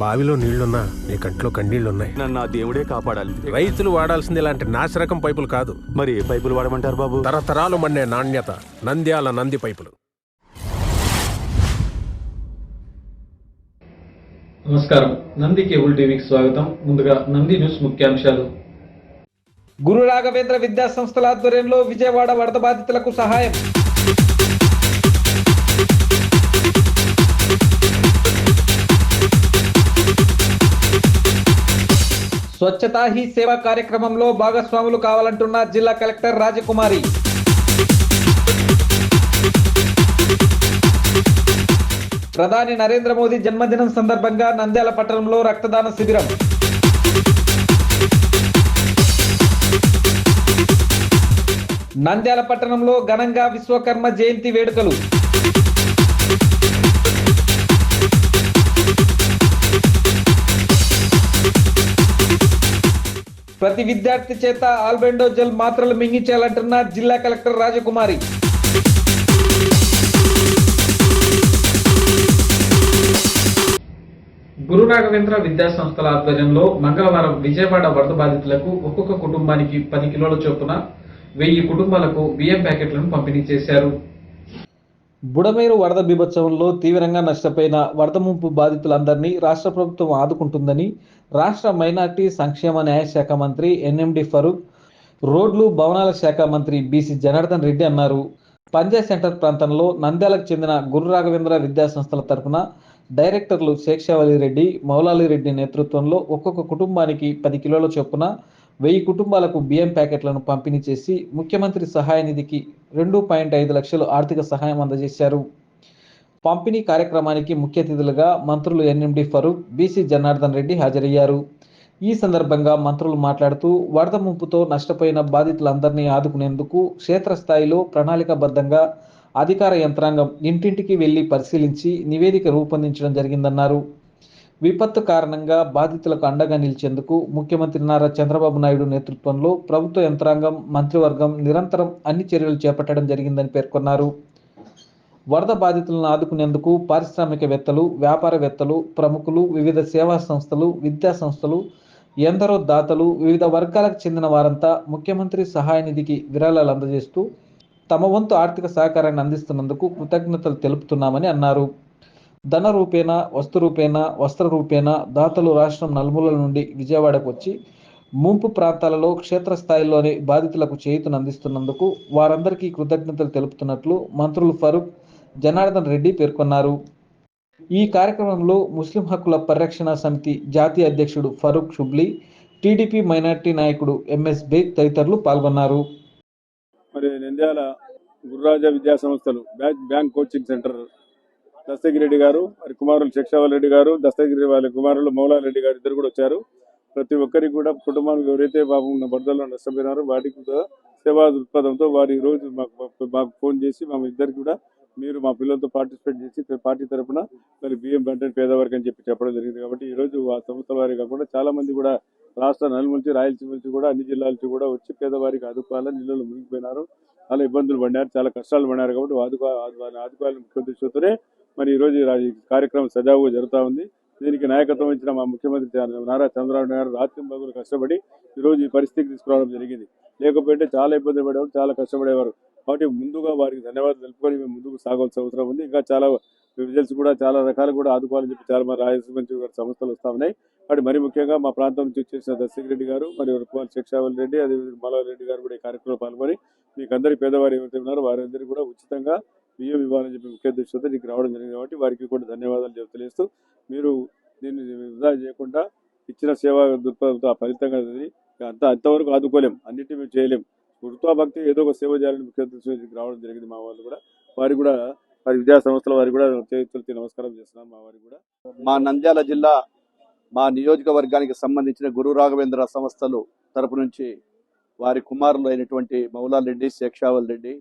బావిలో నీళ్లున్నా నీ కంట్లో కన్నీళ్లున్నాయి. నన్ను ఆ దేవుడే కాపాడాలి. రైతులు వాడాల్సింది ఇలాంటి నాసిరకం పైపులు కాదు. మరి ఏ పైపులు వాడమంటారు బాబు? తరతరాలు మన్నే నాణ్యత నంద్యాల నంది పైపులు. నమస్కారం. నంది కేబుల్ టీవీకి స్వాగతం. ముందుగా నంది న్యూస్ ముఖ్యాంశాలు. గురు రాఘవేంద్ర విద్యా సంస్థల ఆధ్వర్యంలో విజయవాడ వరద బాధితులకు సహాయం. స్వచ్ఛతా హీ సేవా కార్యక్రమంలో భాగస్వాములు కావాలంటున్న జిల్లా కలెక్టర్ రాజకుమారి. ప్రధాని నరేంద్ర మోదీ జన్మదినం సందర్భంగా నంద్యాల పట్టణంలో రక్తదాన శిబిరం. నంద్యాల పట్టణంలో ఘనంగా విశ్వకర్మ జయంతి వేడుకలు. ప్రతి విద్యార్థి చేత ఆల్బెండోజల్ మాత్రలు మింగించాలంటున్న జిల్లా కలెక్టర్ రాజకుమారి. గురు రాఘవేంద్ర విద్యా సంస్థల ఆధ్వర్యంలో మంగళవారం విజయవాడ వరద బాధితులకు ఒక్కొక్క కుటుంబానికి 10 కిలోల చొప్పున 1000 కుటుంబాలకు బియ్యం ప్యాకెట్లను పంపిణీ చేశారు. బుడమేరు వరద బీభత్సవంలో తీవ్రంగా నష్టపోయిన వరద ముంపు బాధితులందరినీ రాష్ట్ర ప్రభుత్వం ఆదుకుంటుందని రాష్ట్ర మైనార్టీ సంక్షేమ న్యాయ శాఖ మంత్రి ఎన్ఎండి ఫరూక్, రోడ్లు భవనాల శాఖ మంత్రి బీసీ జనార్దన్ రెడ్డి అన్నారు. పంజా సెంటర్ ప్రాంతంలో నంద్యాలకు చెందిన గురు రాఘవేంద్ర విద్యా సంస్థల తరఫున డైరెక్టర్లు శేక్షావలి రెడ్డి, మౌలాలి రెడ్డి నేతృత్వంలో ఒక్కొక్క కుటుంబానికి 10 కిలోల చొప్పున 1000 కుటుంబాలకు బియ్యం ప్యాకెట్లను పంపిణీ చేసి ముఖ్యమంత్రి సహాయ నిధికి 2.5 లక్షలు ఆర్థిక సహాయం అందజేశారు. పంపిణీ కార్యక్రమానికి ముఖ్య అతిథులుగా మంత్రులు ఎన్ఎండి ఫరూక్, బీసీ జనార్దన్ రెడ్డి హాజరయ్యారు. ఈ సందర్భంగా మంత్రులు మాట్లాడుతూ వరద ముంపుతో నష్టపోయిన బాధితులందరినీ ఆదుకునేందుకు క్షేత్రస్థాయిలో ప్రణాళికాబద్ధంగా అధికార యంత్రాంగం ఇంటింటికి వెళ్లి పరిశీలించి నివేదిక రూపొందించడం జరిగిందన్నారు. విపత్తు కారణంగా బాధితులకు అండగా నిలిచేందుకు ముఖ్యమంత్రి నారా చంద్రబాబు నాయుడు నేతృత్వంలో ప్రభుత్వ యంత్రాంగం, మంత్రివర్గం నిరంతరం అన్ని చర్యలు చేపట్టడం జరిగిందని పేర్కొన్నారు. వరద బాధితులను ఆదుకునేందుకు పారిశ్రామికవేత్తలు, వ్యాపారవేత్తలు, ప్రముఖులు, వివిధ సేవా సంస్థలు, విద్యా సంస్థలు, ఎందరో దాతలు, వివిధ వర్గాలకు చెందిన వారంతా ముఖ్యమంత్రి సహాయ నిధికి విరాళాలు అందజేస్తూ తమ వంతు ఆర్థిక సహకారాన్ని అందిస్తున్నందుకు కృతజ్ఞతలు తెలుపుతున్నామని అన్నారు. ధన రూపేణ, వస్తు రూపేణ, వస్త్ర రూపేణ దాతలు రాష్ట్రం నలుమూలల నుండి విజయవాడకు వచ్చి ముంపు ప్రాంతాలలో క్షేత్రస్థాయిలోని బాధితులకు చేయూతను అందిస్తున్నందుకు వారందరికీ కృతజ్ఞతలు తెలుపుతున్నట్లు మంత్రులు ఫరూక్, జనార్దన్ రెడ్డి పేర్కొన్నారు. ఈ కార్యక్రమంలో ముస్లిం హక్కుల పరిరక్షణ సమితి జాతీయ అధ్యక్షుడు ఫరూక్ షుబ్లీ, టీడీపీ మైనార్టీ నాయకుడు ఎంఎస్ బేగ్ తదితరులు పాల్గొన్నారు. మరి నంద్యాల గురురాజ విద్యా సంస్థలు బ్యాంక్ కోచింగ్ సెంటర్ దస్తగిరెడ్డి గారు, మరి కుమారులు శేక్షావల్ రెడ్డి గారు, దస్తగిరి వాళ్ళ కుమారులు మౌలాలి రెడ్డి గారు ఇద్దరు కూడా వచ్చారు. ప్రతి ఒక్కరికి కూడా కుటుంబానికి ఎవరైతే పాపం వరదల్లో నష్టపోయినారో వాటికి కూడా సేవా దృక్పథంతో వారు ఈ రోజు మాకు ఫోన్ చేసి మా ఇద్దరికి కూడా మీరు మా పిల్లలతో పార్టిసిపేట్ చేసి పార్టీ తరఫున మరి బియ్యం పంటని పేదవారికి అని చెప్పడం జరిగింది. కాబట్టి ఈ రోజు ఆ సంస్థల వారి కాకుండా చాలా మంది కూడా రాష్ట్ర నలుమూల రాయలసీమ నుంచి కూడా అన్ని జిల్లాల నుంచి కూడా వచ్చి పేదవారికి ఆదుకోవాలని నీళ్ళలో మునిగిపోయినారు, చాలా ఇబ్బందులు పడినారు, చాలా కష్టాలు పడినారు. కాబట్టి ఆదుకోవాలని ముఖ్య ఉద్దేశంతోనే మరి ఈ రోజు ఈ కార్యక్రమం సజావుగా జరుగుతూ ఉంది. దీనికి నాయకత్వం ఇచ్చిన మా ముఖ్యమంత్రి నారా చంద్రబాబు నాయుడు గారు రాత్రి పగలు కష్టపడి ఈ రోజు ఈ పరిస్థితికి తీసుకురావడం జరిగింది. లేకపోతే చాలా ఇబ్బంది పడేవారు, చాలా కష్టపడేవారు. కాబట్టి ముందుగా వారికి ధన్యవాదాలు తెలుపుకొని మేము ముందుకు సాగాల్సిన అవసరం ఉంది. ఇంకా చాలా విజిల్స్ కూడా చాలా రకాలు కూడా ఆదుకోవాలని చెప్పి చాలా మంది రాయలసీమ నుంచి సంస్థలు వస్తా ఉన్నాయి. కాబట్టి మరి ముఖ్యంగా మా ప్రాంతం నుంచి వచ్చేసిన దస్తగిరెడ్డి గారు, మరి శేక్షావల్ రెడ్డి, అదేవిధంగా మౌలాలి రెడ్డి గారు కూడా ఈ కార్యక్రమంలో పాల్గొని మీకు అందరి పేదవారు ఎవరైతే ఉన్నారో వారందరికీ కూడా ఉచితంగా బియ్యం ఇవ్వాలని చెప్పి ముఖ్య ఉద్దేశంతో నీకు రావడం జరిగింది. కాబట్టి వారికి కూడా ధన్యవాదాలు తెలియజేస్తూ మీరు దీన్ని వృధా చేయకుండా ఇచ్చిన సేవా దృక్పథంతో ఫలితంగా అంతవరకు ఆదుకోలేం, అన్నింటినీ మేము చేయలేం. వృత్తాభక్తి ఏదో ఒక సేవ చేయాలని ముఖ్య ఉద్దేశంతో రావడం జరిగింది. మా వాళ్ళు కూడా వారికి కూడా వారి విద్యా సంస్థల వారికి కూడా చేతులకి నమస్కారం చేస్తున్నాను. మా వారికి కూడా మా నంద్యాల జిల్లా మా నియోజకవర్గానికి సంబంధించిన గురు రాఘవేంద్ర సంస్థలు తరపు నుంచి వారి కుమారులు అయినటువంటి మౌలాలి రెడ్డి, శేక్షావల్ రెడ్డి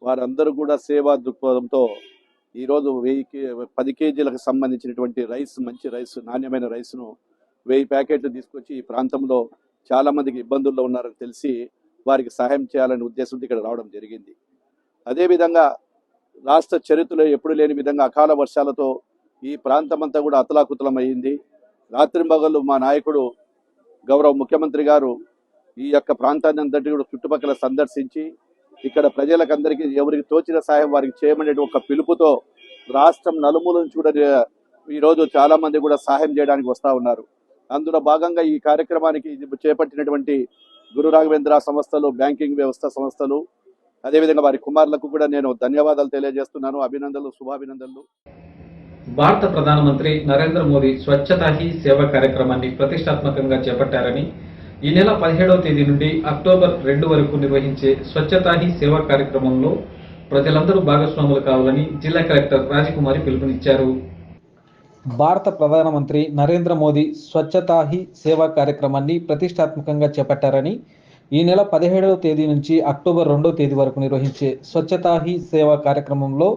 వారందరూ కూడా సేవా దృక్పథంతో ఈరోజు 10 కేజీలకు సంబంధించినటువంటి రైస్, మంచి రైస్, నాణ్యమైన రైస్ను 1000 ప్యాకెట్లు తీసుకొచ్చి ఈ ప్రాంతంలో చాలా మందికి ఇబ్బందుల్లో ఉన్నారని తెలిసి వారికి సహాయం చేయాలనే ఉద్దేశంతో ఇక్కడ రావడం జరిగింది. అదేవిధంగా రాష్ట్ర చరిత్రలో ఎప్పుడు లేని విధంగా అకాల వర్షాలతో ఈ ప్రాంతం అంతా కూడా అతలాకుతలం అయింది. రాత్రింబగళ్ళు మా నాయకుడు గౌరవ ముఖ్యమంత్రి గారు ఈ యొక్క ప్రాంతాన్ని అందరినీ కూడా చుట్టుపక్కల సందర్శించి ఇక్కడ ప్రజలకందరికీ ఎవరికి తోచిన సహాయం వారికి చేయమనే ఒక పిలుపుతో రాష్ట్రం నలుమూల నుంచి కూడా ఈరోజు చాలా మంది కూడా సహాయం చేయడానికి వస్తూ ఉన్నారు. అందులో భాగంగా ఈ కార్యక్రమానికి చేపట్టినటువంటి గురు రాఘవేంద్ర సంస్థలు, బ్యాంకింగ్ వ్యవస్థ సంస్థలు, అదేవిధంగా వారి కుమారులకు కూడా నేను ధన్యవాదాలు తెలియజేస్తున్నాను. అభినందనలు, శుభాభినందనలు. భారత ప్రధానమంత్రి నరేంద్ర మోదీ స్వచ్ఛతా హీ సేవ కార్యక్రమాన్ని ప్రతిష్టాత్మకంగా చేపట్టారని ఈ నెల 17వ తేదీ నుండి అక్టోబర్ 2 వరకు నిర్వహించే స్వచ్ఛతా హీ సేవ కార్యక్రమంలో ప్రజలందరూ భాగస్వాములు కావాలని జిల్లా కలెక్టర్ రాజకుమారి పిలుపునిచ్చారు. భారత ప్రధానమంత్రి నరేంద్ర మోదీ స్వచ్ఛతా హీ సేవా కార్యక్రమాన్ని ప్రతిష్టాత్మకంగా చేపట్టారని ఈ నెల 17వ తేదీ నుంచి అక్టోబర్ 2వ తేదీ వరకు నిర్వహించే స్వచ్ఛతా హీ సేవా కార్యక్రమంలో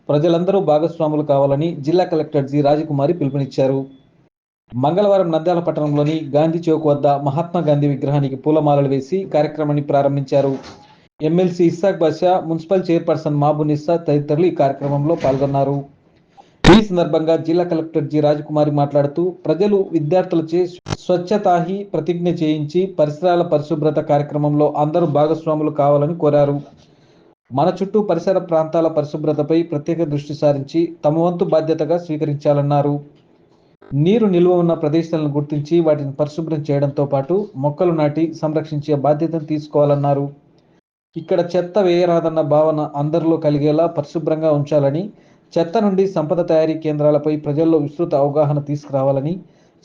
ప్రజలందరూ భాగస్వాములు కావాలని జిల్లా కలెక్టర్ జి రాజకుమారి పిలుపునిచ్చారు. మంగళవారం నంద్యాల పట్టణంలోని గాంధీ చౌక్ వద్ద మహాత్మా గాంధీ విగ్రహానికి పూలమాలలు వేసి కార్యక్రమాన్ని ప్రారంభించారు. ఎమ్మెల్సీ ఇస్సాక్ బాషా, మున్సిపల్ చైర్పర్సన్ మాబునిస్సా తదితరులు ఈ కార్యక్రమంలో పాల్గొన్నారు. ఈ సందర్భంగా జిల్లా కలెక్టర్ జి రాజకుమారి మాట్లాడుతూ ప్రజలు విద్యార్థులచే స్వచ్ఛతా హీ ప్రతిజ్ఞ చేయించి పరిసరాల పరిశుభ్రత కార్యక్రమంలో అందరూ భాగస్వాములు కావాలని కోరారు. మన చుట్టూ పరిసర ప్రాంతాల పరిశుభ్రతపై ప్రత్యేక దృష్టి సారించి తమ వంతు బాధ్యతగా స్వీకరించాలన్నారు. నీరు నిల్వ ఉన్న ప్రదేశాలను గుర్తించి వాటిని పరిశుభ్రం చేయడంతో పాటు మొక్కలు నాటి సంరక్షించే బాధ్యతను తీసుకోవాలన్నారు. ఇక్కడ చెత్త వేయరాదన్న భావన అందరిలో కలిగేలా పరిశుభ్రంగా ఉంచాలని, చెత్త నుండి సంపద తయారీ కేంద్రాలపై ప్రజల్లో విస్తృత అవగాహన తీసుకురావాలని,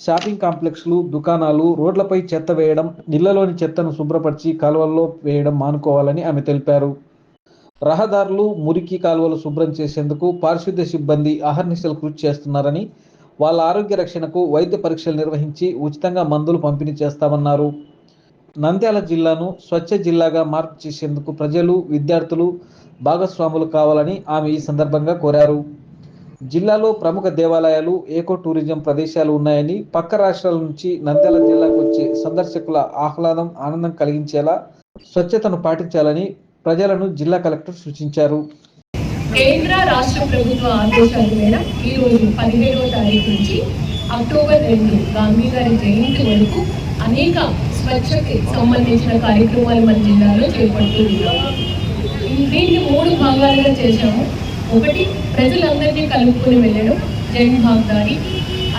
షాపింగ్ కాంప్లెక్స్లు, దుకాణాలు, రోడ్లపై చెత్త వేయడం, ఇళ్లలోని చెత్తను శుభ్రపరిచి కాలువల్లో వేయడం మానుకోవాలని ఆమె తెలిపారు. రహదారులు, మురికి కాలువలు శుభ్రం చేసేందుకు పారిశుద్ధ్య సిబ్బంది అహర్నిశలు కృషి చేస్తున్నారని, వాళ్ళ ఆరోగ్య రక్షణకు వైద్య పరీక్షలు నిర్వహించి ఉచితంగా మందులు పంపిణీ చేస్తామన్నారు. నంద్యాల జిల్లాను స్వచ్ఛ జిల్లాగా మార్పు చేసేందుకు ప్రజలు, విద్యార్థులు భాగస్వాములు కావాలని ఆమె ఈ సందర్భంగా కోరారు. జిల్లాలో ప్రముఖ దేవాలయాలు, ఏకో టూరిజం ప్రదేశాలు ఉన్నాయని, పక్క రాష్ట్రాల నుంచి నంద్యాల జిల్లాకు వచ్చే సందర్శకుల ఆహ్లాదం, ఆనందం కలిగించేలా స్వచ్ఛతను పాటించాలని ప్రజలను జిల్లా కలెక్టర్ సూచించారు. కేంద్ర రాష్ట్ర ప్రభుత్వ ఆదేశాల మేరకు ఈ రోజు 17వ తారీఖు నుంచి అక్టోబర్ 2 గాంధీ గారి జయంతి వరకు అనేక స్వచ్ఛతకి సంబంధించిన కార్యక్రమాలు మన జిల్లాలో చేపడుతున్నాం. దీన్ని 3 భాగాలుగా చేశాము. ఒకటి, ప్రజలందరినీ కలుపుకొని వెళ్ళడం, జన్ భాగ్దారి.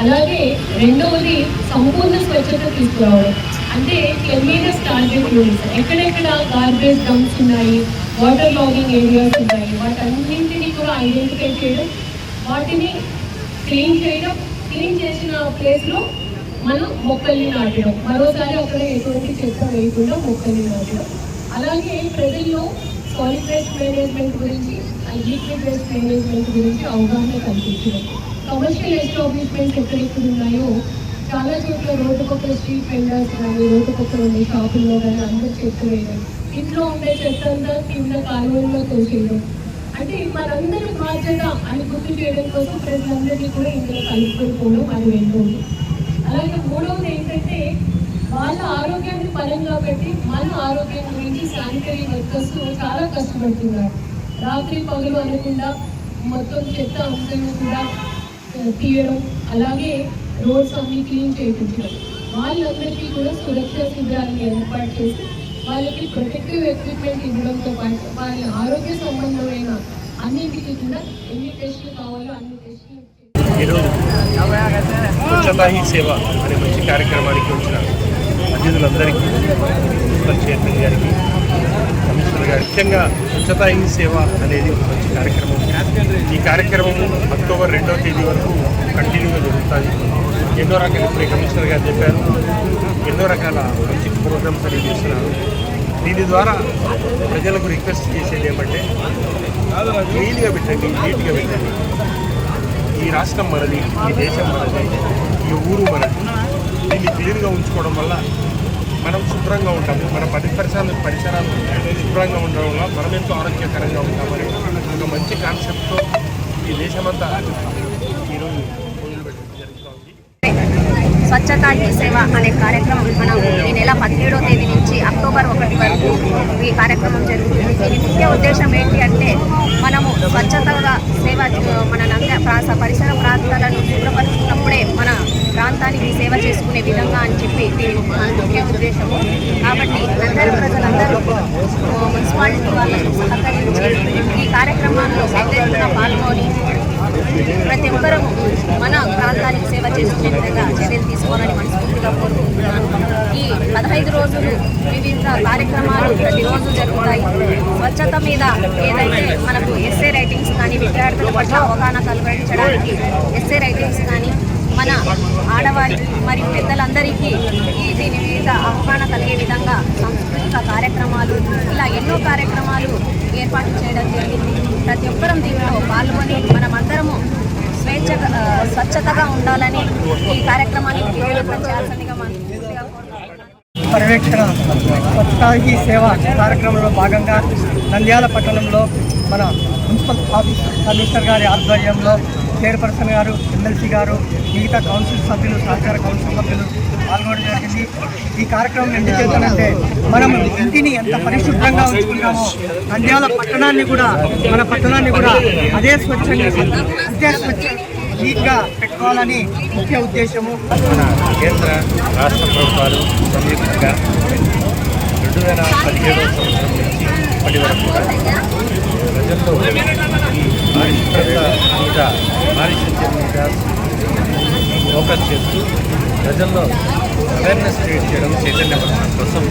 అలాగే రెండవది సంపూర్ణ స్వచ్ఛత తీసుకురావడం, అంటే క్లీనెస్ టార్గెట్ యూనిట్స్. ఎక్కడెక్కడ గార్బేజ్ డంప్స్ ఉన్నాయి, వాటర్ లాగింగ్ ఏరియాస్ ఉన్నాయి, వాటన్నింటినీ కూడా ఐడెంటిఫై చేయడం, వాటిని క్లీన్ చేయడం, క్లీన్ చేసిన ప్లేస్లో మనం మొక్కల్ని నాటడం, మరోసారి అక్కడ ఎటువంటి చెత్త వేయకుండా మొక్కల్ని నాటడం. అలాగే ప్రజల్లో సాలిడ్ వేస్ట్ మేనేజ్మెంట్ గురించి, లిక్విడ్ వేస్ట్ మేనేజ్మెంట్ గురించి అవగాహన కల్పించడం. కమర్షియల్ ఎస్టాబ్లిష్మెంట్స్ ఎక్కడెక్కడ ఉన్నాయో చాలా చోట్ల రోడ్డుకొక స్ట్రీట్ వెండర్స్ కానీ, రోడ్డుకొక ఉండే షాపుల్లో కానీ అందరూ చెత్త వేయడం, ఇంట్లో ఉండే చెత్త అంతా కింద కాలువల్లో తోసేయడం. అంటే మనందరి బాధ్యత అని గుర్తు చేయడం కోసం ప్రజలందరినీ కూడా ఇందులో కలుపుకోవడం అది వెళ్తుంది. అలాగే మూడవది ఏంటంటే వాళ్ళ ఆరోగ్యాన్ని పరంగా పెట్టి మన ఆరోగ్యం గురించి శానిటరీ వర్కర్స్ చాలా కష్టపడుతున్నారు. రాత్రి పగలు అనకుండా మొత్తం చెత్త అంతా కూడా తీయడం, అలాగే రోడ్స్ అన్ని క్లీన్ చేయించడం. వాళ్ళందరికీ కూడా సురక్షా శిబిరాలను ఏర్పాటు చేసి వాళ్ళకి ప్రొటెక్టివ్ ఎక్విప్మెంట్ ఇవ్వడంతో పాటు వాళ్ళ ఆరోగ్య సంబంధమైన అన్నింటికి కూడా ఎన్ని టెస్టులు కావాలో అన్ని టెస్టులు. ఈరోజు స్వచ్ఛతా హీ సేవ అనే మంచి కార్యక్రమానికి వచ్చిన అతిథులందరికీ, మున్సిపల్ చైర్మన్ గారికి, కమిషనర్ గారికి, ముఖ్యంగా స్వచ్ఛతా హీ సేవ అనేది ఒక మంచి కార్యక్రమం. ఈ కార్యక్రమం అక్టోబర్ 2వ తేదీ వరకు కంటిన్యూగా జరుగుతుంది. ఎన్నో రకాల, ఇప్పుడే కమిషనర్ గారు చెప్పారు, ఎన్నో రకాల మంచి ప్రోగ్రామ్స్ అనేవి చేస్తున్నారు. దీని ద్వారా ప్రజలకు రిక్వెస్ట్ చేసేది ఏమంటే క్లీన్గా పెట్టండి, నీట్గా పెట్టండి. ఈ రాష్ట్రం మనది, ఈ దేశం మనది, ఈ ఊరు మనది. దీన్ని క్లీన్గా ఉంచుకోవడం వల్ల మనం శుభ్రంగా ఉంటాము, మన పరిసరాలు శుభ్రంగా ఉండడం వల్ల మనం ఎంతో ఆరోగ్యకరంగా ఉంటామని ఒక మంచి కాన్సెప్ట్తో ఈ దేశమంతా ఈరోజు మొదలు పెట్టడం జరుగుతుంది. స్వచ్ఛతా హీ సేవ అనే కార్యక్రమం మనం ఈ నెల 17వ తేదీ నుంచి అక్టోబర్ 1 వరకు ఈ కార్యక్రమం జరుగుతుంది. దీని ముఖ్య ఉద్దేశం ఏంటి అంటే మనము స్వచ్ఛతగా సేవ, మన పరిసర ప్రాంతాలను శుభ్రపరుచుకున్నప్పుడే మన ప్రాంతానికి సేవ చేసుకునే విధంగా అని చెప్పి దీని ముఖ్య ఉద్దేశము. కాబట్టి నంద్యాల ప్రజలందరూ మున్సిపాలిటీ వాళ్ళకు సహకరించి ఈ కార్యక్రమాల్లో పెద్దగా పాల్గొని ప్రతి ఒక్కరూ మన ప్రాంతానికి సేవ చేసుకునే విధంగా చర్యలు తీసుకోవాలని మనస్ఫూర్తిగా కోరుకుంటున్నాను. ఈ 15 రోజులు వివిధ కార్యక్రమాలు ప్రతిరోజు జరుగుతాయి. స్వచ్ఛత మీద ఏదైతే మనకు ఎస్ఏ రైటింగ్స్ కానీ, విద్యార్థుల పట్ల అవగాహన కలిగించడానికి ఎస్ఏ రైటింగ్స్ కానీ, మన ఆడవారికి మరియు పెద్దలందరికీ దీని మీద అవగాహన కలిగే విధంగా సాంస్కృతిక కార్యక్రమాలు, ఇలా ఎన్నో కార్యక్రమాలు ఏర్పాటు చేయడం జరిగింది. ప్రతి ఒక్కరం దీనిలో పాల్గొని మనమందరము స్వచ్ఛతగా ఉండాలని ఈ కార్యక్రమాన్ని విజయవంతం చేయాల్సిందిగా మనస్ఫూర్తిగా కోరుకుంటున్నాను. పర్యవేక్షణ స్వచ్ఛతా హీ సేవ కార్యక్రమంలో భాగంగా నంద్యాల పట్టణంలో మన మున్సిపల్ ఆఫీస్ కమిషనర్ గారి ఆధ్వర్యంలో చైర్పర్సన్ గారు, ఎమ్మెల్సీ గారు, మిగతా కౌన్సిల్ సభ్యులు, సహకార కౌన్సిల్ సభ్యులు పాల్గొనడం జరిగింది. ఈ కార్యక్రమం ఎందుకు చేద్దామంటే మనం ఇంటిని ఎంత పరిశుభ్రంగా ఉంచుకుంటామో నంద్యాల పట్టణాన్ని కూడా, మన పట్టణాన్ని కూడా అదే స్వచ్ఛ నీట్గా పెట్టుకోవాలని ముఖ్య ఉద్దేశము. మన కేంద్ర రాష్ట్ర ప్రభుత్వాలు సంయుక్తంగా 2017 సంవత్సరం నుంచి ఇప్పటి వరకు ప్రజల్లో ఈ పారిశుభ్రత మీద, పారిశుద్ధ్యం మీద ఫోకస్ చేస్తూ ప్రజల్లో అవేర్నెస్ క్రియేట్ చేయడం, చైతన్యపరచడం కోసం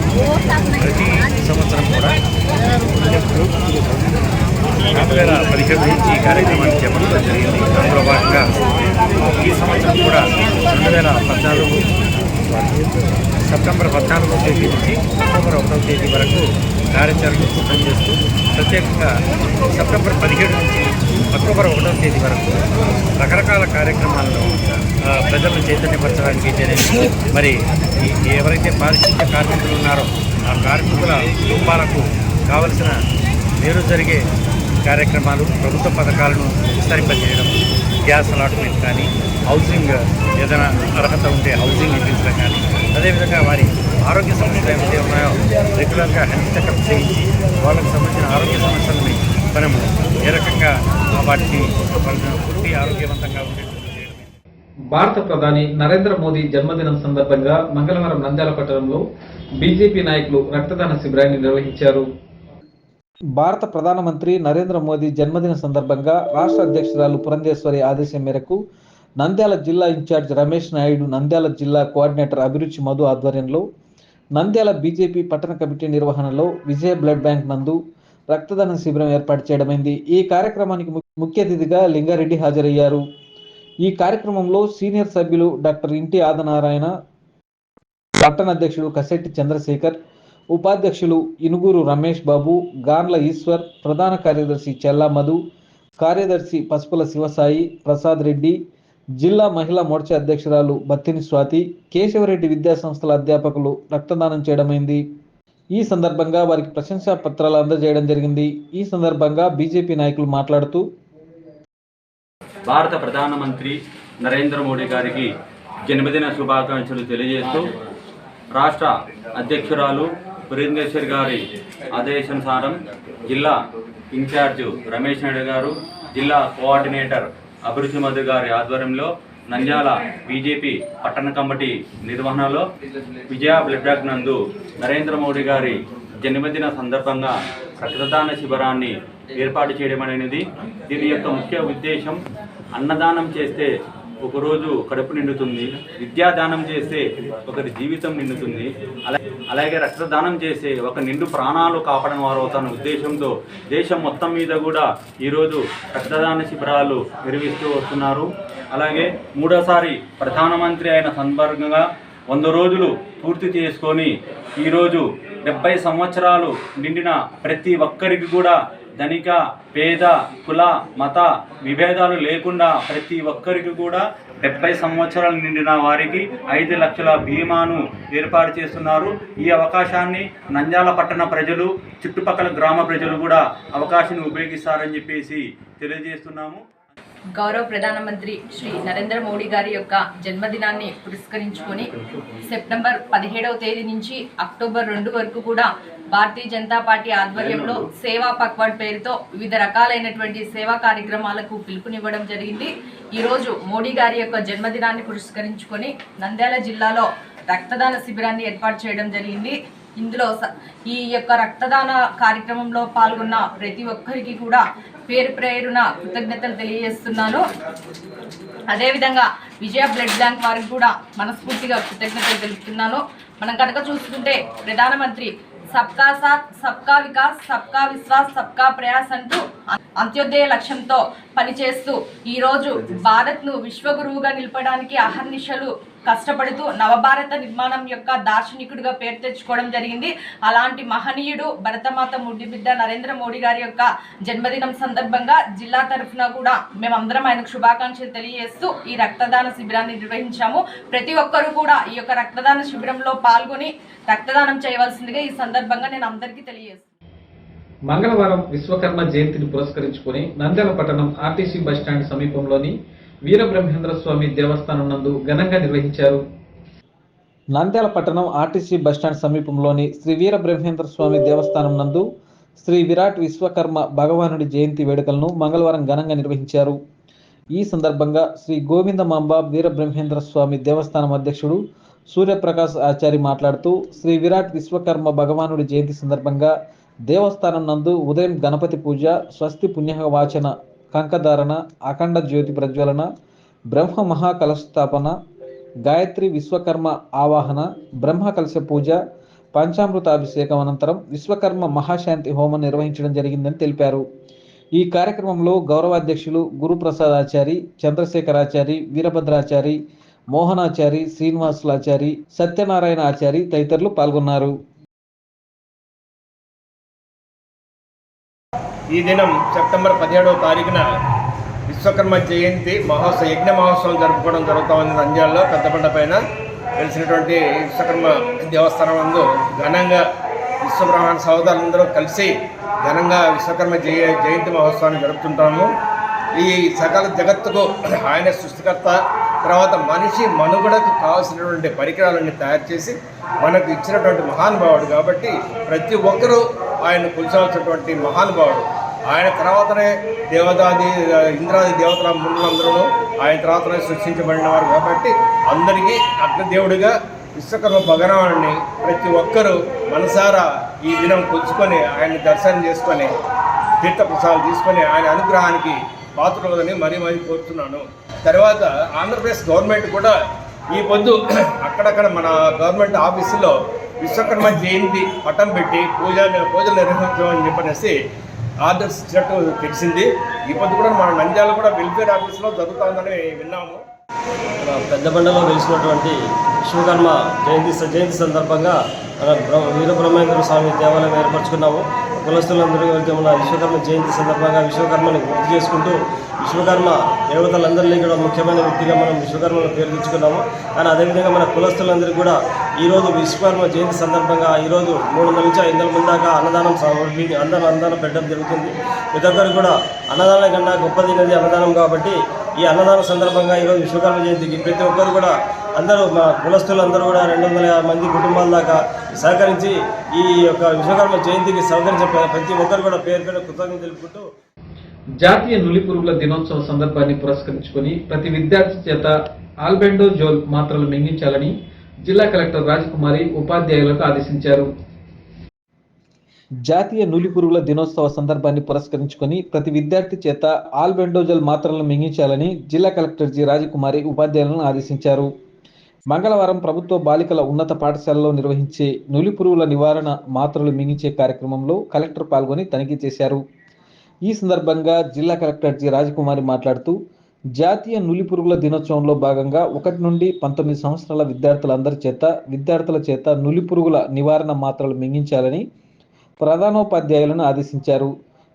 ప్రతి సంవత్సరం కూడా 2017 నుంచి ఈ కార్యక్రమాన్ని చేపట్టడం జరిగింది. అందులో భాగంగా ఈ సంవత్సరం కూడా 2014 సెప్టెంబర్ 14వ తేదీ నుంచి అక్టోబర్ 1వ తేదీ వరకు కార్యాచరణ సిద్ధం చేస్తూ, ప్రత్యేకంగా సెప్టెంబర్ 17 నుంచి అక్టోబర్ 1వ తేదీ వరకు రకరకాల కార్యక్రమాలను ప్రజలను చైతన్యపరచడానికి జరిగింది. మరి ఎవరైతే పారిశుద్ధ్య కార్మికులు ఉన్నారో ఆ కార్మికుల కుటుంబాలకు కావలసిన నేరు జరిగే కార్యక్రమాలు, ప్రభుత్వ పథకాలను విస్తరింపజేయడం, గ్యాస్ అలాట్మెంట్ కానీ, హౌసింగ్ ఏదైనా అర్హత ఉంటే హౌసింగ్ ఇప్పించడం కానీ, అదేవిధంగా వారి ఆరోగ్య సమస్యలు ఏమైతే ఉన్నాయో రెగ్యులర్గా హెల్త్ చెకప్ చేయించి వాళ్ళకి సంబంధించిన ఆరోగ్య సమస్యలని మనము ఏ రకంగా వాటిని పూర్తి ఆరోగ్యవంతంగా ఉండేట్టు చేయడం. భారత ప్రధాని నరేంద్ర మోదీ జన్మదినం సందర్భంగా మంగళవారం నంద్యాల పట్టణంలో బీజేపీ నాయకులు రక్తదాన శిబిరాన్ని నిర్వహించారు. భారత ప్రధానమంత్రి నరేంద్ర మోదీ జన్మదిన సందర్భంగా రాష్ట్ర అధ్యక్షురాలు పురంధేశ్వరి ఆదేశం మేరకు నంద్యాల జిల్లా ఇన్ఛార్జ్ రమేష్ నాయుడు, నంద్యాల జిల్లా కోఆర్డినేటర్ అభిరుచి మధు ఆధ్వర్యంలో నంద్యాల బీజేపీ పట్టణ కమిటీ నిర్వహణలో విజయ బ్లడ్ బ్యాంక్ నందు రక్తదాన శిబిరం ఏర్పాటు చేయడమైంది. ఈ కార్యక్రమానికి ముఖ్య అతిథిగా లింగారెడ్డి హాజరయ్యారు. ఈ కార్యక్రమంలో సీనియర్ సభ్యులు డాక్టర్ ఇంటి ఆదనారాయణ, పట్టణ అధ్యక్షుడు కసెట్టి చంద్రశేఖర్, ఉపాధ్యక్షులు ఇనుగూరు రమేష్ బాబు, గాన్ల ఈశ్వర్, ప్రధాన కార్యదర్శి చెల్లా మధు, కార్యదర్శి పసుపుల శివసాయి, ప్రసాద్ రెడ్డి, జిల్లా మహిళా మోర్చా అధ్యక్షురాలు బత్తిని స్వాతి, కేశవరెడ్డి విద్యాసంస్థల అధ్యాపకులు రక్తదానం చేయడమైంది. ఈ సందర్భంగా వారికి ప్రశంసా పత్రాలు అందజేయడం జరిగింది. ఈ సందర్భంగా బీజేపీ నాయకులు మాట్లాడుతూ, భారత ప్రధానమంత్రి నరేంద్ర మోడీ గారికి జన్మదిన శుభాకాంక్షలు తెలియజేస్తూ, రాష్ట్ర అధ్యక్షురాలు పురంధేశ్వరి గారి ఆదేశానుసారం జిల్లా ఇన్ఛార్జు రమేష్ నాయుడు గారు, జిల్లా కోఆర్డినేటర్ అభిరుచి మధు గారి ఆధ్వర్యంలో నంద్యాల బీజేపీ పట్టణ కమిటీ నిర్వహణలో విజయ బ్లడ్ బ్యాంక్ నందు నరేంద్ర మోడీ గారి జన్మదిన సందర్భంగా రక్తదాన శిబిరాన్ని ఏర్పాటు చేయడం అనేది. దీని యొక్క ముఖ్య ఉద్దేశం, అన్నదానం చేస్తే ఒకరోజు కడుపు నిండుతుంది, విద్యాదానం చేస్తే ఒకరి జీవితం నిండుతుంది, అలాగే రక్తదానం చేస్తే ఒక నిండు ప్రాణాలు కాపాడడం వారు అవుతాన ఉద్దేశంతో దేశం మొత్తం మీద కూడా ఈరోజు రక్తదాన శిబిరాలు నిర్వహిస్తూ వస్తున్నారు. అలాగే మూడోసారి ప్రధానమంత్రి అయిన సందర్భంగా 100 రోజులు పూర్తి చేసుకొని ఈరోజు 70 సంవత్సరాలు నిండిన ప్రతి ఒక్కరికి కూడా ధనిక, పేద, కుల, మత విభేదాలు లేకుండా ప్రతి ఒక్కరికి కూడా 70 సంవత్సరాలు నిండిన వారికి 5 లక్షల బీమాను ఏర్పాటు చేస్తున్నారు. ఈ అవకాశాన్ని నంద్యాల పట్టణ ప్రజలు, చుట్టుపక్కల గ్రామ ప్రజలు కూడా అవకాశాన్ని ఉపయోగిస్తారని చెప్పేసి తెలియజేస్తున్నాము. గౌరవ ప్రధానమంత్రి శ్రీ నరేంద్ర మోడీ గారి యొక్క జన్మదినాన్ని పురస్కరించుకొని సెప్టెంబర్ 17వ తేదీ నుంచి అక్టోబర్ 2 వరకు కూడా భారతీయ జనతా పార్టీ ఆధ్వర్యంలో సేవా పక్వాడ్ పేరుతో వివిధ రకాలైనటువంటి సేవా కార్యక్రమాలకు పిలుపునివ్వడం జరిగింది. ఈరోజు మోడీ గారి యొక్క జన్మదినాన్ని పురస్కరించుకొని నంద్యాల జిల్లాలో రక్తదాన శిబిరాన్ని ఏర్పాటు చేయడం జరిగింది. ఇందులో ఈ యొక్క రక్తదాన కార్యక్రమంలో పాల్గొన్న ప్రతి ఒక్కరికి కూడా పేరున కృతజ్ఞతలు తెలియజేస్తున్నాను. అదేవిధంగా విజయ బ్లడ్ బ్యాంక్ వారికి కూడా మనస్ఫూర్తిగా కృతజ్ఞతలు తెలుపుతున్నాను. మనం కనుక చూసుకుంటే ప్రధానమంత్రి సబ్కా సాత్ సబ్కా వికాస్ సబ్కా విశ్వాస్ సబ్కా ప్రయాస్ అంటూ అంత్యోదయ లక్ష్యంతో పనిచేస్తూ ఈరోజు భారత్ను విశ్వగురువుగా నిలపడానికి అహర్నిశలు కష్టపడుతూ నవభారత నిర్మాణం యొక్క దార్శనికుడిగా పేరు తెచ్చుకోవడం జరిగింది. అలాంటి మహనీయుడు భరతమాత ముద్దు బిడ్డ నరేంద్ర మోడీ గారి యొక్క జన్మదినం సందర్భంగా జిల్లా తరఫున కూడా మేమందరం ఆయనకు శుభాకాంక్షలు తెలియజేస్తూ ఈ రక్తదాన శిబిరాన్ని నిర్వహించాము. ప్రతి ఒక్కరూ కూడా ఈ యొక్క రక్తదాన శిబిరంలో పాల్గొని రక్తదానం చేయవలసిందిగా ఈ సందర్భంగా నేను అందరికీ తెలియజేస్తాను. మంగళవారం విశ్వకర్మ జయంతిని పురస్కరించుకొని నంద్యాల పట్టణం ఆర్టీసీ బస్టాండ్ సమీపంలోని వీరబ్రహ్మేంద్ర స్వామి దేవస్థానం నందు ఘనంగా నిర్వహించారు. నంద్యాల పట్టణం ఆర్టీసీ బస్టాండ్ సమీపంలోని శ్రీ వీరబ్రహ్మేంద్ర స్వామి దేవస్థానం నందు శ్రీ విరాట్ విశ్వకర్మ భగవానుడి జయంతి వేడుకలను మంగళవారం ఘనంగా నిర్వహించారు. ఈ సందర్భంగా శ్రీ గోవిందమాంబ వీరబ్రహ్మేంద్ర స్వామి దేవస్థానం అధ్యక్షుడు సూర్యప్రకాశ్ ఆచారి మాట్లాడుతూ శ్రీ విరాట్ విశ్వకర్మ భగవానుడి జయంతి సందర్భంగా దేవస్థానం నందు ఉదయం గణపతి పూజ, స్వస్తి పుణ్య వాచన, కంకధారణ, అఖండ జ్యోతి ప్రజ్వలన, బ్రహ్మ మహాకలశస్థాపన, గాయత్రి విశ్వకర్మ ఆవాహన, బ్రహ్మ కలశ పూజ, పంచామృతాభిషేకం అనంతరం విశ్వకర్మ మహాశాంతి హోమం నిర్వహించడం జరిగిందని తెలిపారు. ఈ కార్యక్రమంలో గౌరవాధ్యక్షులు గురుప్రసాదాచారి, చంద్రశేఖరాచారి, వీరభద్రాచారి, మోహనాచారి, శ్రీనివాసులాచారి, సత్యనారాయణ ఆచారి తదితరులు పాల్గొన్నారు. ఈ దినం సెప్టెంబర్ 17వ తారీఖున విశ్వకర్మ జయంతి యజ్ఞ మహోత్సవం జరుపుకోవడం జరుగుతూ ఉంది. నంద్యాలలో పెద్దబండ పైన వెలిసినటువంటి విశ్వకర్మ దేవస్థానం నందు ఘనంగా విశ్వబ్రహ్మాండ సోదరులందరూ కలిసి ఘనంగా విశ్వకర్మ జయంతి మహోత్సవాన్ని జరుపుతుంటాము. ఈ సకల జగత్తుకు ఆయన సృష్టికర్త, తర్వాత మనిషి మనుగడకు కావాల్సినటువంటి పరికరాలన్నీ తయారు చేసి మనకు ఇచ్చినటువంటి మహానుభావుడు కాబట్టి ప్రతి ఒక్కరూ ఆయన కొలిచాల్సినటువంటి మహానుభావుడు. ఆయన తర్వాతనే దేవతాది ఇంద్రాది దేవతల ముందులందరూ ఆయన తర్వాతనే సృష్టించబడిన వారు కాబట్టి అందరికీ అగ్నిదేవుడిగా విశ్వకర్మ భగవానుడిని ప్రతి ఒక్కరూ మనసారా ఈ దినం కొలుచుకొని ఆయన్ని దర్శనం చేసుకొని తీర్థప్రసాదాలు తీసుకొని ఆయన అనుగ్రహానికి పాత్రలని మరీ కోరుతున్నాను. తర్వాత ఆంధ్రప్రదేశ్ గవర్నమెంట్ కూడా ఈ పొద్దు అక్కడక్కడ మన గవర్నమెంట్ ఆఫీసులో విశ్వకర్మ జయంతి పట్టం పెట్టి పూజలు నిర్వహించమని చెప్పనేసి ఆర్డర్స్ ఇచ్చినట్టు తెలిసింది. ఈ పొద్దు కూడా మన నంద్యాల కూడా వెల్ఫేర్ ఆఫీసులో జరుగుతుందని విన్నాము. పెద్దబండలో వెలిసినటువంటి విశ్వకర్మ జయంతి సందర్భంగా వీరబ్రహ్మేంద్ర స్వామి దేవాలయం ఏర్పరచుకున్నాము. కులస్తులందరూ మన విశ్వకర్మ జయంతి సందర్భంగా విశ్వకర్మని గుర్తు చేసుకుంటూ విశ్వకర్మ దేవతలందరినీ కూడా ముఖ్యమైన వ్యక్తిగా మనం విశ్వకర్మను పేరు తెచ్చుకున్నాము. కానీ అదేవిధంగా మన కులస్తులందరికీ కూడా ఈరోజు విశ్వకర్మ జయంతి సందర్భంగా ఈరోజు 300 నుంచి 500 మంది దాకా అన్నదానం పెట్టడం జరుగుతుంది. ప్రతి ఒక్కరు కూడా అన్నదానం కన్నా గొప్పదినది అన్నదానం కాబట్టి ఈ అన్నదాన సందర్భంగా ఈరోజు విశ్వకర్మ జయంతికి ప్రతి ఒక్కరు కూడా అందరూ మా కులస్తులందరూ కూడా 250 మంది కుటుంబాల దాకా సహకరించి ఈ యొక్క విశ్వకర్మ జయంతికి సహకరించే ప్రతి ఒక్కరు కూడా పేరు కృతజ్ఞతలు తెలుపుకుంటూ జాతీయ నులి పురుగుల దినోత్సవ సందర్భాన్ని పురస్కరించుకొని ప్రతి విద్యార్థి చేత ఆల్బెండోజోల్ మాత్రలు మింగించాలని జిల్లా కలెక్టర్ రాజకుమారి ఉపాధ్యాయులకు ఆదేశించారు. జాతీయ నులి పురుగుల దినోత్సవ సందర్భాన్ని పురస్కరించుకొని ప్రతి విద్యార్థి చేత ఆల్బెండోజోల్ మాత్రలను మింగించాలని జిల్లా కలెక్టర్ జి రాజకుమారి ఉపాధ్యాయులను ఆదేశించారు. మంగళవారం ప్రభుత్వ బాలికల ఉన్నత పాఠశాలలో నిర్వహించే నులి పురుగుల నివారణ మాత్రలు మింగించే కార్యక్రమంలో కలెక్టర్ పాల్గొని తనిఖీ చేశారు. ఈ సందర్భంగా జిల్లా కలెక్టర్ జి రాజకుమారి మాట్లాడుతూ జాతీయ నులి పురుగుల దినోత్సవంలో భాగంగా 1 నుండి 19 సంవత్సరాల విద్యార్థుల చేత నులి పురుగుల నివారణ మాత్రలు మింగించాలని ప్రధానోపాధ్యాయులను ఆదేశించారు.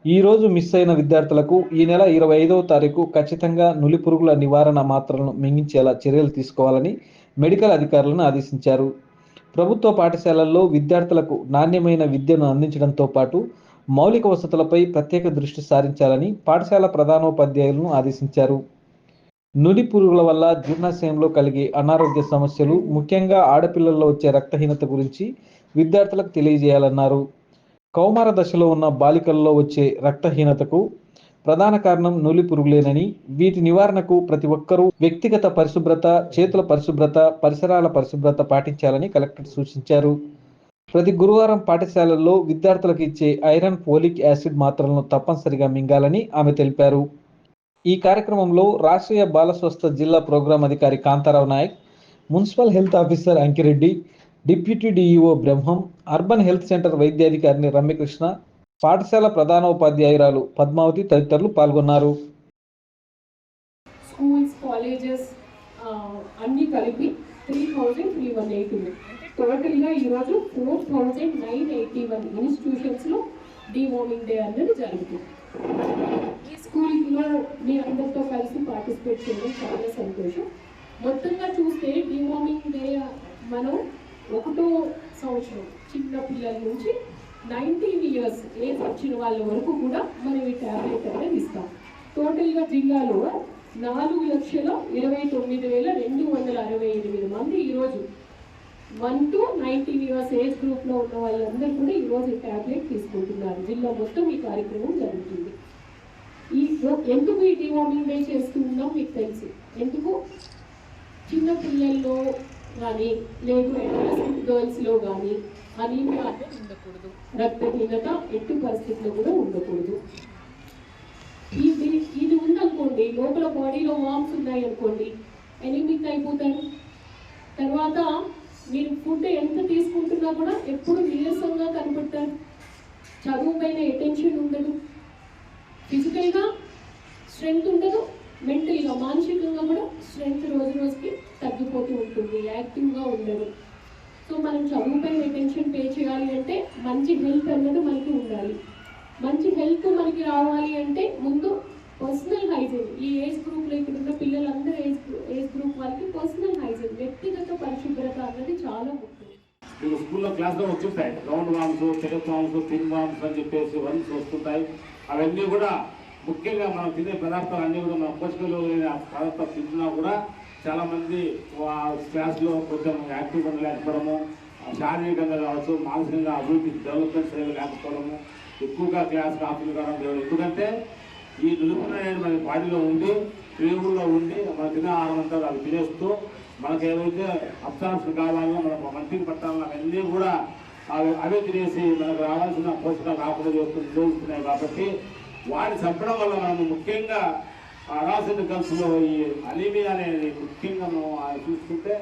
ఈ రోజు మిస్ అయిన విద్యార్థులకు ఈ నెల 25వ తారీఖు ఖచ్చితంగా నులి పురుగుల నివారణ మాత్రలను మింగించేలా చర్యలు తీసుకోవాలని మెడికల్ అధికారులను ఆదేశించారు. ప్రభుత్వ పాఠశాలల్లో విద్యార్థులకు నాణ్యమైన విద్యను అందించడంతో పాటు మౌలిక వసతులపై ప్రత్యేక దృష్టి సారించాలని పాఠశాల ప్రధానోపాధ్యాయులను ఆదేశించారు. నులి పురుగుల వల్ల జీర్ణాశయంలో కలిగే అనారోగ్య సమస్యలు, ముఖ్యంగా ఆడపిల్లల్లో వచ్చే రక్తహీనత గురించి విద్యార్థులకు తెలియజేయాలన్నారు. కౌమార దశలో ఉన్న బాలికల్లో వచ్చే రక్తహీనతకు ప్రధాన కారణం నులి పురుగులేనని, వీటి నివారణకు ప్రతి ఒక్కరూ వ్యక్తిగత పరిశుభ్రత, చేతుల పరిశుభ్రత, పరిసరాల పరిశుభ్రత పాటించాలని కలెక్టర్ సూచించారు. ప్రతి గురువారం పాఠశాలల్లో విద్యార్థులకు ఇచ్చే ఐరన్, ఫోలిక్ యాసిడ్ మాత్రలను తప్పనిసరిగా మింగాలని ఆమె తెలిపారు. ఈ కార్యక్రమంలో రాష్ట్రీయ బాల స్వస్థ జిల్లా ప్రోగ్రాం అధికారి Kantharao Naik, municipal health officer Ankireddy, deputy DEO Brahmam, urban health centre వైద్యాధికారిని రమ్యకృష్ణ, పాఠశాల ప్రధానోపాధ్యాయురాలు పద్మావతి తదితరులు పాల్గొన్నారు. స్కూల్స్, కాలేజెస్ అన్ని కలిపి 3,318 టోటల్గా ఈరోజు 4,981 ఇన్స్టిట్యూషన్స్లో డివార్మింగ్ డే అనేది జరుగుతుంది. ఈ స్కూల్లో మీ అందరితో కలిసి పార్టిసిపేట్ చేయడం చాలా సంతోషం. మొత్తంగా చూస్తే డివార్మింగ్ డే మనం 1వ సంవత్సరం చిన్న పిల్లల నుంచి 19 years ఏజ్ వచ్చిన వాళ్ళ వరకు కూడా మనం ఈ ట్యాబ్లెట్ అనేది ఇస్తాం. టోటల్గా జిల్లాలో 4,29,268 మంది ఈరోజు 1 to 19 years ఏజ్ గ్రూప్లో ఉన్న వాళ్ళందరూ కూడా ఈరోజు ఈ ట్యాబ్లెట్ తీసుకుంటున్నారు. జిల్లా మొత్తం ఈ కార్యక్రమం జరుగుతుంది. ఎందుకు ఈ డివార్మింగ్ డే చేస్తున్నాం మీకు తెలుసు. ఎందుకు చిన్న పిల్లల్లో కానీ లేదు గర్ల్స్లో కానీ అనీమియా అనేది ఉండకూడదు, రక్తహీనత ఎట్టి పరిస్థితుల్లో కూడా ఉండకూడదు. ఇది ఉందనుకోండి, లోపల బాడీలో వామ్స్ ఉన్నాయి అనుకోండి, ఎనిమిక్ అయిపోతారు. తర్వాత మీరు ఫుడ్ ఎంత తీసుకుంటున్నా కూడా ఎప్పుడు నీరసంగా కనపడతారు. చదువు పైన అటెన్షన్ ఉండదు, ఫిజికల్గా స్ట్రెంగ్త్ ఉండదు, మెంటల్గా మానసికంగా కూడా స్ట్రెంగ్త్ రోజు రోజుకి తగ్గిపోతూ ఉంటుంది, యాక్టివ్గా ఉండదు. సో మనం చదువుపై అటెన్షన్ పే చేయాలి అంటే మంచి హెల్త్ అన్నది మనకి ఉండాలి. మంచి హెల్త్ మనకి రావాలి అంటే ముందు పర్సనల్ హైజీన్. ఈ ఏజ్ గ్రూప్లో ఇక్కడ ఉన్న పిల్లలందరూ ఏజ్ గ్రూప్ వాళ్ళకి పర్సనల్ హైజీన్, వ్యక్తిగత పరిశుభ్రత అన్నది చాలా ముఖ్యం. మీకు స్కూల్లో క్లాస్లో వచ్చుంటాయి రౌండ్ వామ్స్, చెరక్ వామ్స్, థిన్ వామ్స్ అని చెప్పేసి వన్స్ వస్తుంటాయి. అవన్నీ కూడా ముఖ్యంగా మనం తినే పదార్థాలు అన్నీ కూడా మన పోషకాలు పదార్థాలు తింటున్నా కూడా చాలామంది క్లాస్లో కొంచెం యాక్టివ్గా లేకపోవడము, శారీరకంగా కావచ్చు, మానసికంగా అభివృద్ధి డెవలప్మెంట్స్ లేకపోవడము, ఎక్కువగా క్లాస్కి ఆఫీలు కావడం. ఎందుకంటే ఈ నులుపున అనేది మన బాడీలో ఉండి క్రియేబుల్లో ఉండి మన తినే ఆహారం అంతా అవి తినేస్తూ మనకు ఏదైతే అబ్సార్బ్షన్ కావాలో మనకు మంచిగా పట్టాలో అవన్నీ కూడా అవే తినేసి మనకు రావాల్సిన పోషకాలు రాకుండా చేస్తున్నాయి. కాబట్టి వాటిని చంపడం వల్ల మనము ముఖ్యంగా రాసికల్స్లో ఈ అనీమియా అనేది ముఖ్యంగా మనం చూసుకుంటే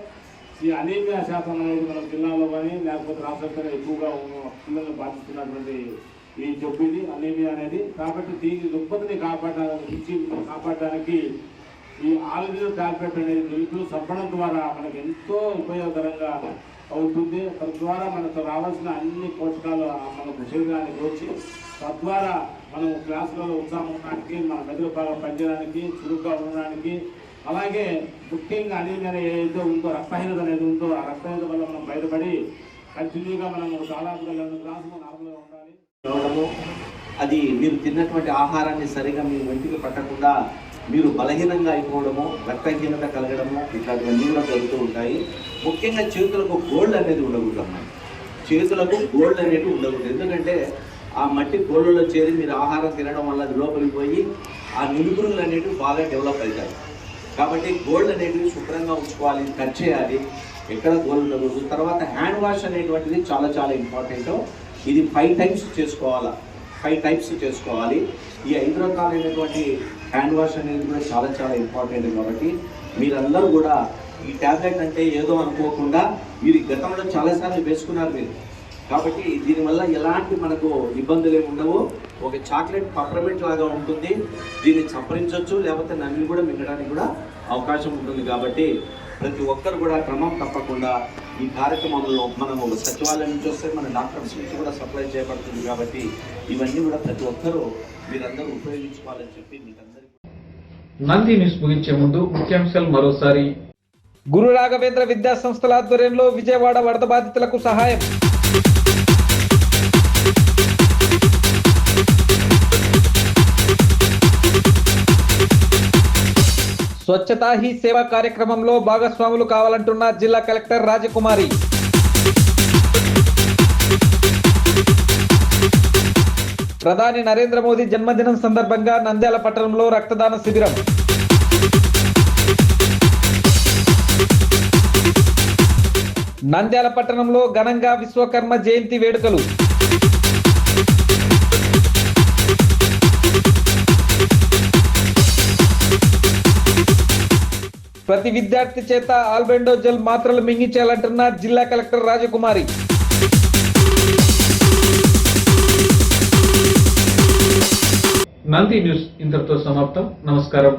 ఈ అనీమియా శాతం అనేది మన జిల్లాలో కానీ లేకపోతే రాష్ట్రంలో ఎక్కువగా పిల్లలను బాధిస్తున్నటువంటి ఈ జబ్బు ఇది అనీమియా అనేది. కాబట్టి దీని దుప్పతిని కాపాడడానికి ఈ ఆల్రెడీ టాబ్లెట్ అనేది నిలుపులు చంపడం ద్వారా మనకు ఎంతో ఉపయోగకరంగా అవుతుంది. తద్వారా మనకు రావాల్సిన అన్ని పోషకాలు మనకు శరీరానికి వచ్చి తద్వారా మనం క్లాసులలో ఉత్సాహం ఉండడానికి, మన మెదడు బాగా పనిచేయడానికి, చురుగ్గా ఉండడానికి, అలాగే ముఖ్యంగా అనీమియా ఏదైతే ఉందో రక్తహీనత అనేది ఉందో ఆ రక్తహీనత వల్ల మనం బయటపడి కంటిన్యూగా మనం దాదాపుగా 11 క్లాసులు నార్మల్గా ఉండాలి. అది మీరు తిన్నటువంటి ఆహారాన్ని సరిగా మీ ఒంటికి పట్టకుండా మీరు బలహీనంగా అయిపోవడము, రక్తహీనత కలగడము ఇట్లాంటివన్నీ కూడా జరుగుతూ ఉంటాయి. ముఖ్యంగా చేతులకు గోల్డ్ అనేది ఉండకూడదు అన్నమాట. చేతులకు గోల్డ్ అనేది ఉండకూడదు. ఎందుకంటే ఆ మట్టి గోళ్ళలో చేరి మీరు ఆహారం తినడం వల్ల అది లోపలికి పోయి ఆ నులుపురుగులు అనేవి బాగా డెవలప్ అవుతాయి. కాబట్టి గోల్డ్ అనేటివి శుభ్రంగా ఉంచుకోవాలి, కట్ చేయాలి, ఎక్కడ గోల్డ్ ఉండకూడదు. తర్వాత హ్యాండ్ వాష్ అనేటువంటిది చాలా చాలా ఇంపార్టెంట్. ఇది 5 times చేసుకోవాలి. 5 times చేసుకోవాలి. ఈ 5 రకాలైనటువంటి హ్యాండ్ వాష్ అనేది కూడా చాలా చాలా ఇంపార్టెంట్. కాబట్టి మీరందరూ కూడా ఈ ట్యాబ్లెట్ అంటే ఏదో అనుకోకుండా మీరు గతంలో చాలాసార్లు వేసుకున్నారు మీరు. కాబట్టి దీనివల్ల ఎలాంటి మనకు ఇబ్బందులు ఏమి ఉండవు. ఒక చాక్లెట్ పప్రమెంట్ లాగా ఉంటుంది, దీన్ని సంప్రదించవచ్చు, లేకపోతే నన్ను కూడా మింగడానికి కూడా అవకాశం ఉంటుంది. కాబట్టి ప్రతి ఒక్కరు కూడా క్రమం తప్పకుండా ఈ కార్యక్రమంలో మనం ఒక సచివాలయం నుంచి వస్తే మన డాక్టర్స్ నుంచి కూడా సప్లై చేయబడుతుంది. కాబట్టి ఇవన్నీ కూడా ప్రతి ఒక్కరూ మీరందరూ ఉపయోగించుకోవాలని చెప్పి మీకందరికీ. నంది న్యూస్ ముగించే ముందు ముఖ్యాంశాలు మరోసారి. గురు రాఘవేంద్ర విద్యా సంస్థల ఆధ్వర్యంలో విజయవాడ వరద బాధితులకు సహాయం. స్వచ్ఛతా హీ సేవ కార్యక్రమంలో భాగస్వాములు కావాలంటున్న జిల్లా కలెక్టర్ రాజకుమారి. ప్రధాని నరేంద్ర మోదీ జన్మదినం సందర్భంగా నంద్యాల పట్టణంలో రక్తదాన శిబిరం. నంద్యాల పట్టణంలో ఘనంగా విశ్వకర్మ జయంతి వేడుకలు. ప్రతి విద్యార్థి చేత ఆల్బెండోజల్ మాత్రలు మింగించాలంటున్న జిల్లా కలెక్టర్ రాజకుమారి. నంది న్యూస్ ఇంతటితో సమాప్తం. నమస్కారం.